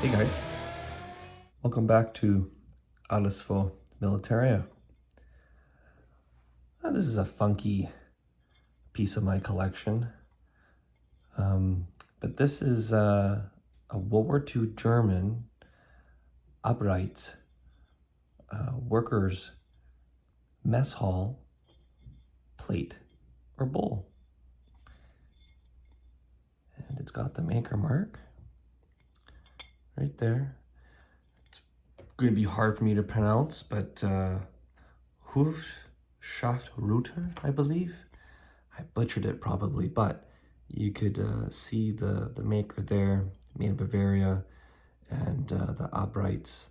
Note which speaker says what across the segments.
Speaker 1: Hey guys, welcome back to Arbeits für Militaria. This is a funky piece of my collection, but this is a World War II German Arbeits workers mess hall plate or bowl, and it's got the maker mark right there. It's going to be hard for me to pronounce, but Hutschenreuther, I believe. I butchered it probably, but you could see the maker there, made in Bavaria, and the Arbeits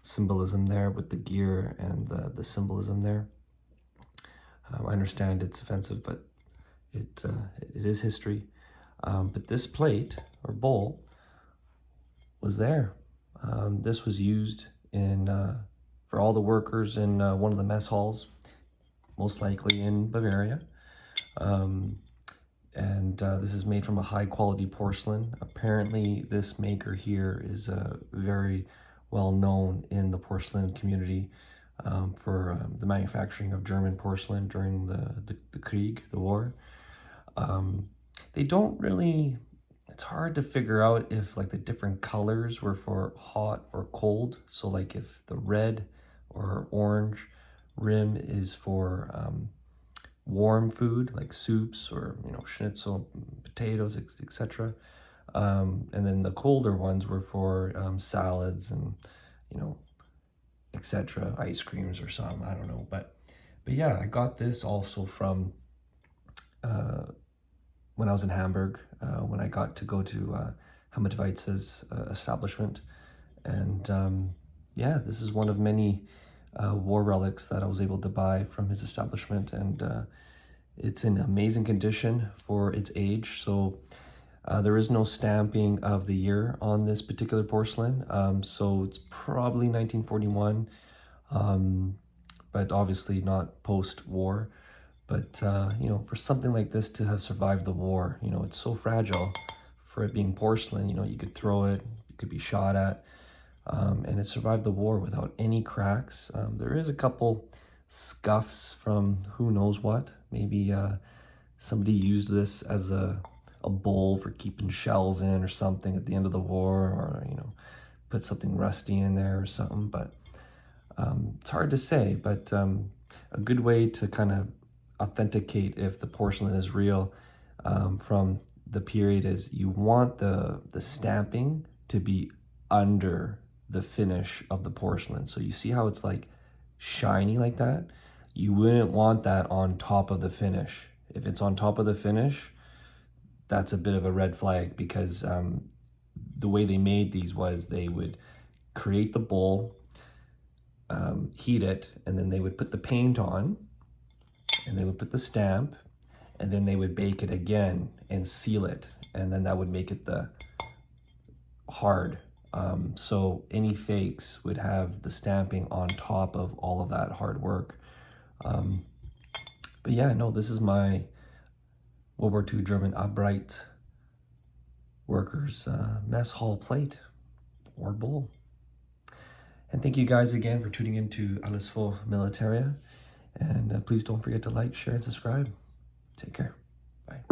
Speaker 1: symbolism there with the gear and the symbolism there. I understand it's offensive, but it is history. But this plate or bowl was there. This was used for all the workers in one of the mess halls, most likely in Bavaria. This is made from a high quality porcelain. Apparently this maker here is very well known in the porcelain community for the manufacturing of German porcelain during the Krieg, the war. They don't really, it's hard to figure out if like the different colors were for hot or cold. So like if the red or orange rim is for warm food like soups or schnitzel, potatoes, etc. And then the colder ones were for salads and etc. ice creams or something, I don't know. But yeah, I got this also from when I was in Hamburg, when I got to go to Arbeits' establishment. And yeah, this is one of many war relics that I was able to buy from his establishment, and it's in amazing condition for its age. So there is no stamping of the year on this particular porcelain, so it's probably 1941, but obviously not post-war. But for something like this to have survived the war, it's so fragile for it being porcelain. You could throw it, you could be shot at, and it survived the war without any cracks. There is a couple scuffs from who knows what. Maybe somebody used this as a bowl for keeping shells in or something at the end of the war, or put something rusty in there or something. But it's hard to say. But a good way to kind of authenticate if the porcelain is real from the period is you want the stamping to be under the finish of the porcelain. So you see how it's like shiny like that? You wouldn't want that on top of the finish. If it's on top of the finish, that's a bit of a red flag, because the way they made these was they would create the bowl, heat it, and then they would put the paint on, and they would put the stamp, and then they would bake it again and seal it, and then that would make it the hard. So any fakes would have the stamping on top of all of that hard work. But yeah, no, this is my World War II German Arbeits workers mess hall plate or bowl. And thank you guys again for tuning into Arbeits für Militaria. And please don't forget to like, share, and subscribe. Take care. Bye.